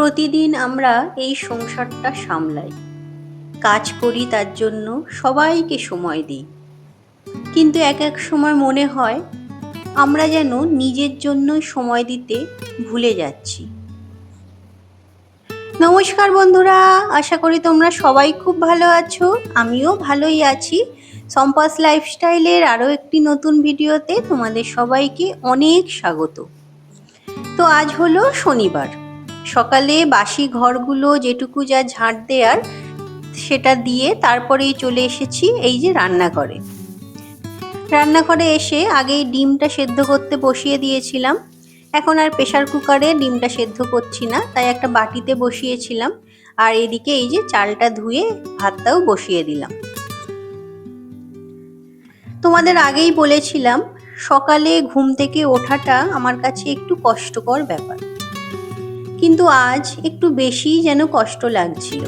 প্রতিদিন আমরা এই সংসারটা সামলাই, কাজ করি, তার জন্য সবাইকে সময় দিই। কিন্তু এক এক সময় মনে হয় আমরা যেন নিজের জন্যই সময় দিতে ভুলে যাচ্ছি। নমস্কার বন্ধুরা, আশা করি তোমরা সবাই খুব ভালো আছো। আমিও ভালোই আছি। সম্পাস লাইফস্টাইলের আরও একটি নতুন ভিডিওতে তোমাদের সবাইকে অনেক স্বাগত। তো আজ হলো শনিবার। সকালে বাসি ঘরগুলো যেটুকু যা ঝাঁট দেওয়ার সেটা দিয়ে তারপরেই চলে এসেছি এই যে রান্নাঘরে এসে আগেই ডিমটা সেদ্ধ করতে বসিয়ে দিয়েছিলাম। এখন আর প্রেসার কুকারে ডিমটা সেদ্ধ করছি না, তাই একটা বাটিতে বসিয়েছিলাম। আর এদিকে এই যে চালটা ধুয়ে ভাতটাও বসিয়ে দিলাম। তোমাদের আগেই বলেছিলাম সকালে ঘুম থেকে ওঠাটা আমার কাছে একটু কষ্টকর ব্যাপার, কিন্তু আজ একটু বেশি যেন কষ্ট লাগছিল।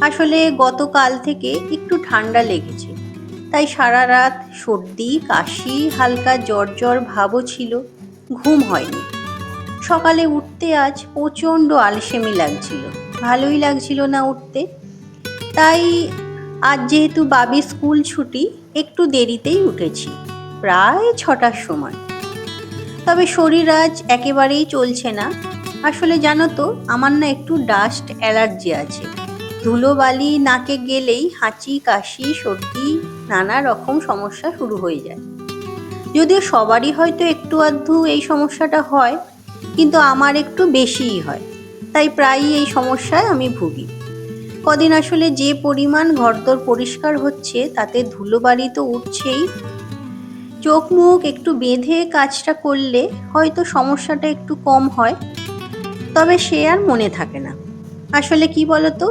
আসলে গতকাল থেকে একটু ঠান্ডা লেগেছে, তাই সারা রাত সর্দি কাশি হালকা জ্বর জ্বর ভাবও ছিল, ঘুম হয়নি। সকালে উঠতে আজ প্রচণ্ড আলসেমি লাগছিল, ভালোই লাগছিল না উঠতে। তাই আজ যেহেতু বাবির স্কুল ছুটি, একটু দেরিতেই উঠেছি, প্রায় 6টার সময়। তবে শরীর আজ একেবারেই চলছে না। আসলে জানো তো, আমার না একটু ডাস্ট অ্যালার্জি আছে। ধুলোবালি নাকে গেলেই হাঁচি কাশি সর্দি নানা রকম সমস্যা শুরু হয়ে যায়। যদিও সবারই হয়তো একটু আধটু এই সমস্যাটা হয়, কিন্তু আমার একটু বেশিই হয়, তাই প্রায়ই এই সমস্যায় আমি ভুগি। কদিন আসলে যে পরিমাণ ঘরদোর পরিষ্কার হচ্ছে, তাতে ধুলোবালি তো উঠছেই। চোখ মুখ একটু বেঁধে কাজটা করলে হয়তো সমস্যাটা একটু কম হয়, তবে সে আর মনে থাকে না। আসলে কি বলতো,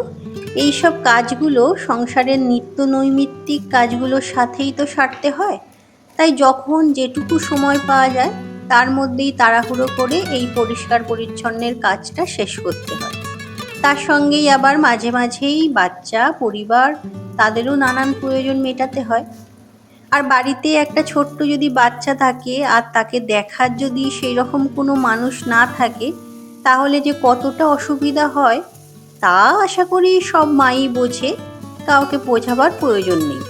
এইসব কাজগুলো সংসারের নিত্য নৈমিত্তিক কাজগুলোর সাথেই তো সারতে হয়। তাই যখন যেটুকু সময় পাওয়া যায় তার মধ্যেই তাড়াহুড়ো করে এই পরিষ্কার পরিচ্ছন্নের কাজটা শেষ করতে হয়। তার সঙ্গেই আবার মাঝে মাঝেই বাচ্চা পরিবার, তাদেরও নানান প্রয়োজন মেটাতে হয়। আর বাড়িতে একটা ছোট্ট যদি বাচ্চা থাকে আর তাকে দেখার যদি সেই রকম কোনো মানুষ না থাকে, তাহলে যে কতটা অসুবিধা হয় তা আশা করি সব মাই বোঝে, কাউকে বোঝাবার প্রয়োজন নেই।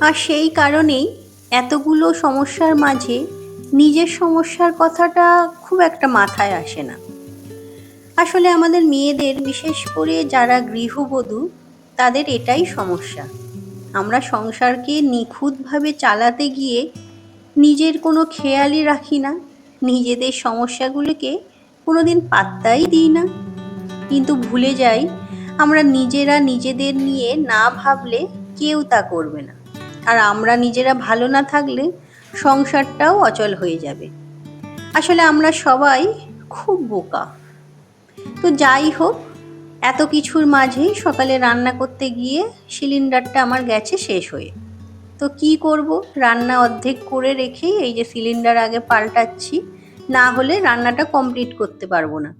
আর সেই কারণেই এতগুলো সমস্যার মাঝে নিজের সমস্যার কথাটা খুব একটা মাথায় আসে না। আসলে আমাদের মেয়েদের, বিশেষ করে যারা গৃহবধূ, তাদের এটাই সমস্যা। আমরা সংসারকে নিখুঁতভাবে চালাতে গিয়ে নিজের কোনো খেয়ালই রাখি না, নিজেদের সমস্যাগুলোকে কোনোদিন পাত্তাই দিই না। কিন্তু ভুলে যাই আমরা নিজেরা নিজেদের নিয়ে না ভাবলে কেউ তা করবে না। আর আমরা নিজেরা ভালো না থাকলে সংসারটাও অচল হয়ে যাবে। আসলে আমরা সবাই খুব বোকা। তো যাই হোক, এত কিছুর মাঝেই সকালে রান্না করতে গিয়ে সিলিন্ডারটা আমার গেছে শেষ হয়ে। তো কি করব, রান্না অর্ধেক করে রেখেই এই যে সিলিন্ডার আগে পাল্টাচ্ছি, না হলে রান্নাটা কমপ্লিট করতে পারবো না।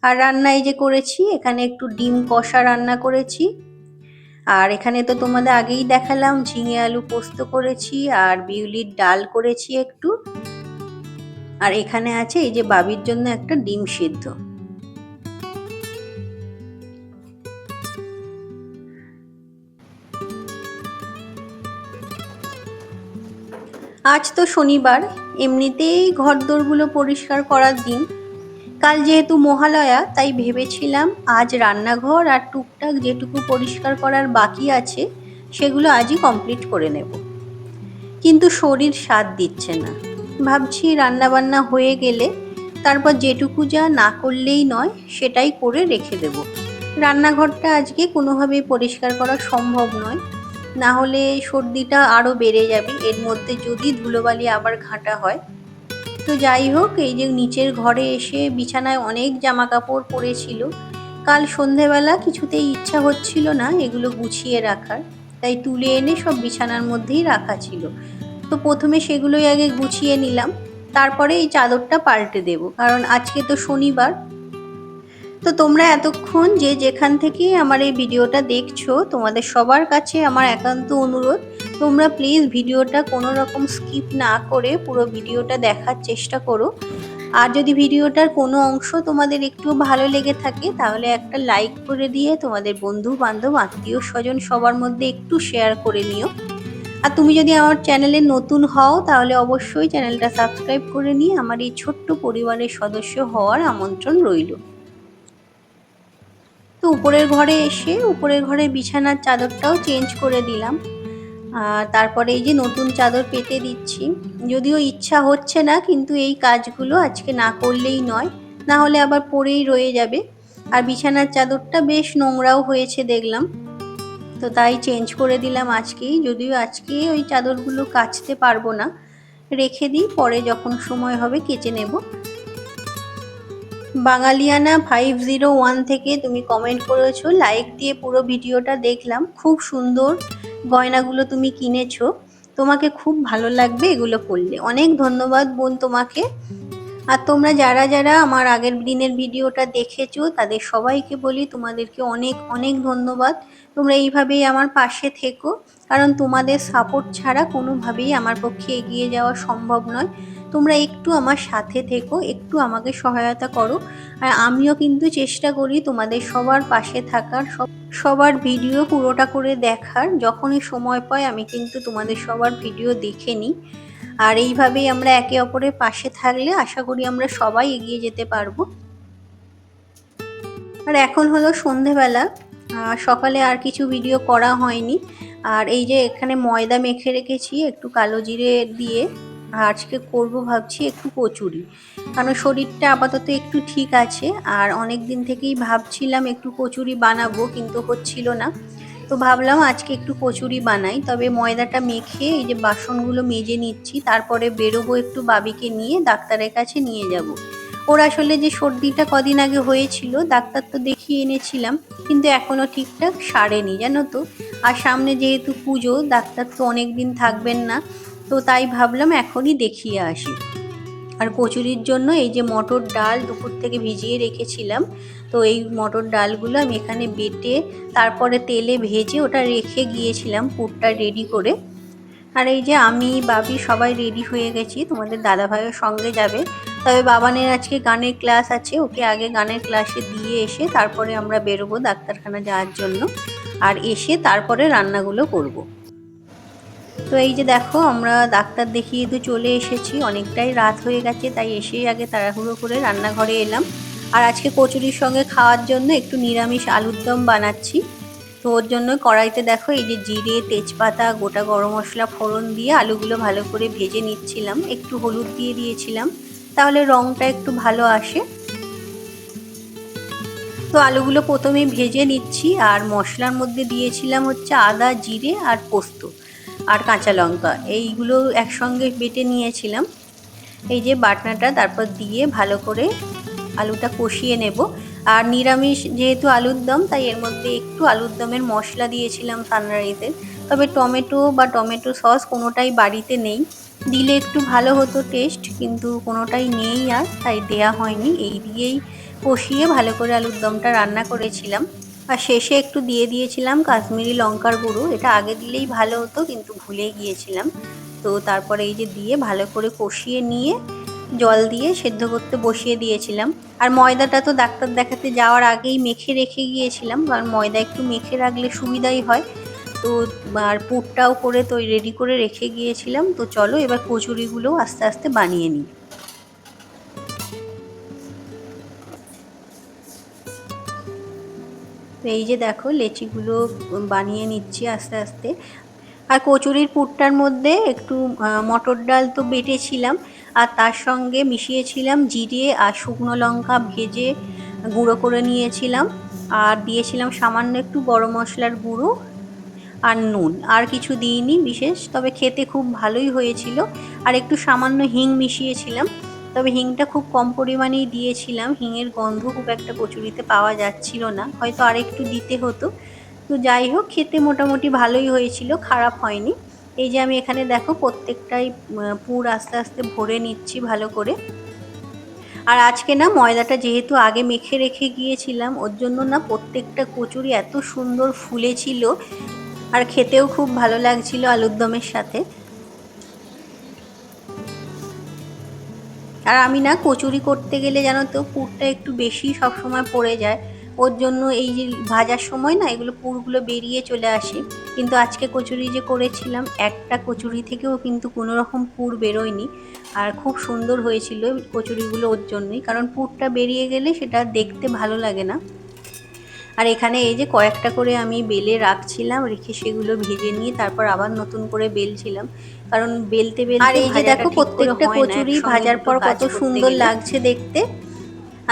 আর রান্না এই যে করেছি, এখানে একটু ডিম কষা রান্না করেছি। আর এখানে তো তোমাদের আগেই দেখালাম ঝিঙে আলু পোস্ত করেছি, আর বিউলির ডাল করেছি একটু। আর এখানে আছে এই যে বাবির জন্য একটা ডিম সিদ্ধ। আজ তো শনিবার, এমনিতেই ঘরদোরগুলো পরিষ্কার করার দিন। কাল যেহেতু মহালয়া, তাই ভেবেছিলাম আজ রান্নাঘর আর টুকটাক যেটুকু পরিষ্কার করার বাকি আছে সেগুলো আজই কমপ্লিট করে নেব। কিন্তু শরীর সাথ দিচ্ছে না। ভাবছি রান্নাবান্না হয়ে গেলে তারপর যেটুকু যা না করলেই নয় সেটাই করে রেখে দেব। রান্নাঘরটা আজকে কোনোভাবেই পরিষ্কার করা সম্ভব নয়, না হলে সর্দিটা আরও বেড়ে যাবে, এর মধ্যে যদি ধুলোবালি আবার ঘাঁটা হয়। তো যাই হোক, এই যে নিচের ঘরে এসে বিছানায় অনেক জামা কাপড় পড়েছিল, কাল সন্ধেবেলা কিছুতেই ইচ্ছা হচ্ছিল না এগুলো গুছিয়ে রাখার, তাই তুলে এনে সব বিছানার মধ্যেই রাখা ছিল। তো প্রথমে সেগুলোই আগে গুছিয়ে নিলাম, তারপরে এই চাদরটা পাল্টে দেব, কারণ আজকে তো শনিবার। তো তোমরা এতক্ষণ যে যেখান থেকে আমার এই ভিডিওটা দেখছো, তোমাদের সবার কাছে আমার একান্ত অনুরোধ, তোমরা প্লিজ ভিডিওটা কোনো রকম স্কিপ না করে পুরো ভিডিওটা দেখার চেষ্টা করো। আর যদি ভিডিওটার কোনো অংশ তোমাদের একটু ভালো লেগে থাকে তাহলে একটা লাইক করে দিয়ে তোমাদের বন্ধু বান্ধব আত্মীয় স্বজন সবার মধ্যে একটু শেয়ার করে নিও। আর তুমি যদি আমার চ্যানেলে নতুন হও তাহলে অবশ্যই চ্যানেলটা সাবস্ক্রাইব করে নিয়ে আমার এই ছোট্ট পরিবারের সদস্য হওয়ার আমন্ত্রণ রইল। তো উপরের ঘরে এসে উপরের ঘরে বিছানার চাদরটাও চেঞ্জ করে দিলাম। আর তারপরে এই যে নতুন চাদর পেতে দিচ্ছি। যদিও ইচ্ছা হচ্ছে না, কিন্তু এই কাজগুলো আজকে না করলেই নয়, না হলে আবার পড়েই রয়ে যাবে। আর বিছানার চাদরটা বেশ নোংরাও হয়েছে দেখলাম, তো তাই চেঞ্জ করে দিলাম আজকেই। যদিও আজকে ওই চাদরগুলো কাচতে পারবো না, রেখে দিই, পরে যখন সময় হবে কেচে নেব। বাঙালিয়ানা 501 থেকে তুমি কমেন্ট করেছো, লাইক দিয়ে পুরো ভিডিওটা দেখলাম, খুব সুন্দর গয়নাগুলো তুমি কিনেছো, তোমাকে খুব ভালো লাগবে এগুলো পরলে। অনেক ধন্যবাদ বোন তোমাকে। আর তোমরা যারা যারা আমার আগের দিনের ভিডিওটা দেখেছো তাদের সবাইকে বলি তোমাদেরকে অনেক অনেক ধন্যবাদ। তোমরা এইভাবেই আমার পাশে থেকো, কারণ তোমাদের সাপোর্ট ছাড়া কোনোভাবেই আমার পক্ষে এগিয়ে যাওয়া সম্ভব নয়। তোমরা একটু আমার সাথে থেকো, একটু আমাকে সহায়তা করো। আর আমিও কিন্তু চেষ্টা করি তোমাদের সবার পাশে থাকার, সবার ভিডিও পুরোটা করে দেখার। যখনই সময় পাই আমি কিন্তু তোমাদের সবার ভিডিও দেখে নিই। আর এইভাবেই আমরা একে অপরের পাশে থাকলে আশা করি আমরা সবাই এগিয়ে যেতে পারবো। আর এখন হলো সন্ধেবেলা, সকালে আর কিছু ভিডিও করা হয়নি। আর এই যে এখানে ময়দা মেখে রেখেছি একটু কালো জিরে দিয়ে, আজকে করব ভাবছি একটু কচুরি, কারণ শরীরটা আপাতত একটু ঠিক আছে। আর অনেক দিন থেকেই ভাবছিলাম একটু কচুরি বানাবো, কিন্তু হচ্ছিল না। তো ভাবলাম আজকে একটু কচুরি বানাই। তবে ময়দাটা মেখে এই যে বাসনগুলো মেজে নিচ্ছি, তারপরে বেরোবো একটু বাবিকে নিয়ে ডাক্তারের কাছে নিয়ে যাব। ওর আসলে যে সর্দিটা কদিন আগে হয়েছিল, ডাক্তার তো দেখিয়ে এনেছিলাম, কিন্তু এখনো ঠিকঠাক সারেনি জানো তো। আর সামনে যেহেতু পুজো, ডাক্তার তো অনেক দিন থাকবেন না, তো তাই ভাবলাম এখনই দেখিয়ে আসি। আর কচুরির জন্য এই যে মটর ডাল দুপুর থেকে ভিজিয়ে রেখেছিলাম, তো এই মটর ডালগুলো আমি এখানে বেটে তারপরে তেলে ভেজে ওটা রেখে গিয়েছিলাম পুরটা রেডি করে। আর এই যে আমি বাবি সবাই রেডি হয়ে গেছি, তোমাদের দাদাভাইয়ের সঙ্গে যাবে। তবে বাবানের আজকে গানের ক্লাস আছে, ওকে আগে গানের ক্লাসে দিয়ে এসে তারপরে আমরা বেরোবো ডাক্তারখানা যাওয়ার জন্য। আর এসে তারপরে রান্নাগুলো করব। তো এই যে দেখো আমরা ডাক্তার দেখিয়ে তো চলে এসেছি, অনেকটাই রাত হয়ে গেছে, তাই এসেই আগে তাড়াহুড়ো করে রান্নাঘরে এলাম। আর আজকে কচুরির সঙ্গে খাওয়ার জন্য একটু নিরামিষ আলুর দম বানাচ্ছি। তো ওর জন্য কড়াইতে দেখো এই যে জিরে, তেজপাতা, গোটা গরম মশলা ফোড়ন দিয়ে আলুগুলো ভালো করে ভেজে নিচ্ছিলাম। একটু হলুদ দিয়ে দিয়েছিলাম, তাহলে রঙটা একটু ভালো আসে। তো আলুগুলো প্রথমে ভেজে নিচ্ছি, আর মশলার মধ্যে দিয়েছিলাম হচ্ছে আদা, জিরে আর পোস্ত আর কাঁচা লঙ্কা, এইগুলো একসঙ্গে বেটে নিয়েছিলাম। এই যে বাটনাটা তারপর দিয়ে ভালো করে আলুটা কষিয়ে নেব। আর নিরামিষ যেহেতু আলুর দম, তাই এর মধ্যে একটু আলুর দমের মশলা দিয়েছিলাম সানরাইজের। তবে টমেটো বা টমেটো সস কোনোটাই বাড়িতে নেই, দিলে একটু ভালো হতো টেস্ট, কিন্তু কোনোটাই নেই আর তাই দেয়া হয়নি। এই দিয়েই কষিয়ে ভালো করে আলুর দমটা রান্না করেছিলাম। আর শেষে একটু দিয়ে দিয়েছিলাম কাশ্মীরি লঙ্কার গুঁড়ো, এটা আগে দিলেই ভালো হতো কিন্তু ভুলে গিয়েছিলাম। তো তারপরে এই যে দিয়ে ভালো করে কষিয়ে নিয়ে জল দিয়ে সেদ্ধ করতে বসিয়ে দিয়েছিলাম। আর ময়দাটা তো ডাক্তার দেখাতে যাওয়ার আগেই মেখে রেখে গিয়েছিলাম, কারণ ময়দা একটু মেখে রাখলে সুবিধাই হয়। তো আর পুরটাও করে তো রেডি করে রেখে গিয়েছিলাম। তো চলো এবার কচুরিগুলো আস্তে আস্তে বানিয়ে নিই। তো এই যে দেখো লেচিগুলো বানিয়ে নিচ্ছি আস্তে আস্তে। আর কচুরির পুরটার মধ্যে একটু মটর ডাল তো বেটেছিলাম, আর তার সঙ্গে মিশিয়েছিলাম জিরে আর শুকনো লঙ্কা ভেজে গুঁড়ো করে নিয়েছিলাম। আর দিয়েছিলাম সামান্য একটু গরম মশলার গুঁড়ো আর নুন, আর কিছু দিইনি বিশেষ, তবে খেতে খুব ভালোই হয়েছিল। আর একটু সামান্য হিং মিশিয়েছিলাম, তবে হিংটা খুব কম পরিমাণেই দিয়েছিলাম, হিঙের গন্ধ খুব একটা কচুরিতে পাওয়া যাচ্ছিল না, হয়তো আর একটু দিতে হতো। তো যাই হোক, খেতে মোটামুটি ভালোই হয়েছিল, খারাপ হয়নি। এই যে আমি এখানে দেখো প্রত্যেকটাই পুর আস্তে আস্তে ভরে নিচ্ছি ভালো করে। আর আজকে না ময়দাটা যেহেতু আগে মেখে রেখে গিয়েছিলাম, ওর জন্য না প্রত্যেকটা কচুরি এত সুন্দর ফুলেছিল, আর খেতেও খুব ভালো লাগছিল আলুর দমের সাথে। আর আমি না কচুরি করতে গেলে জানো তো পুরটা একটু বেশি সবসময় পড়ে যায়, ওর জন্য এই যে ভাজার সময় না এগুলো পুরগুলো বেরিয়ে চলে আসে। কিন্তু আজকে কচুরি যে করেছিলাম একটা কচুরি থেকেও কিন্তু কোনো রকম পুর বেরোয়নি, আর খুব সুন্দর হয়েছিল কচুরিগুলো ওর জন্যই, কারণ পুরটা বেরিয়ে গেলে সেটা দেখতে ভালো লাগে না। আর এখানে এই যে কয়েকটা করে আমি বেলে রাখছিলাম, রেখে সেগুলো ভেজে নিয়ে তারপর আবার নতুন করে বেলছিলাম, কারণ বেলতে আর বেলতে এই যে ভাজাটা দেখো ঠিক করে প্রত্যেকটা হয় না কচুরি একসঙ্গে ভাজার দুটো পর কাজ কত করতে সুন্দর গেলে। লাগছে দেখতে।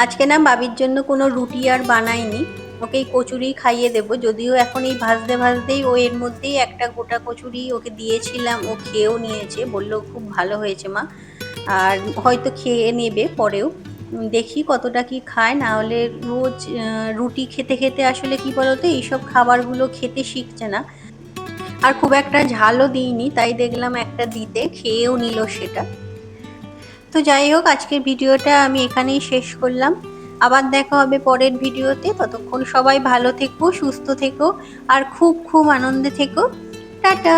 আজকে না বাবির জন্য কোনো রুটি আর বানাইনি, ওকে এই কচুরি খাইয়ে দেবো। যদিও এখন এই ভাজতে ভাজতেই ও এর মধ্যেই একটা গোটা কচুরি ওকে দিয়েছিলাম, ও খেয়েও নিয়েছে, বললো খুব ভালো হয়েছে মা। আর হয়তো খেয়ে নেবে পরেও, দেখি কতটা কি খায়। না হলে রোজ রুটি খেতে খেতে আসলে কি বলতো এইসব খাবারগুলো খেতে শিখছে না। আর খুব একটা ঝালও দিইনি, তাই দেখলাম একটা দিতে খেয়েও নিল সেটা। তো যাই হোক, আজকের ভিডিওটা আমি এখানেই শেষ করলাম। আবার দেখা হবে পরের ভিডিওতে। ততক্ষণ সবাই ভালো থেকো, সুস্থ থেকো, আর খুব খুব আনন্দে থেকো। টাটা।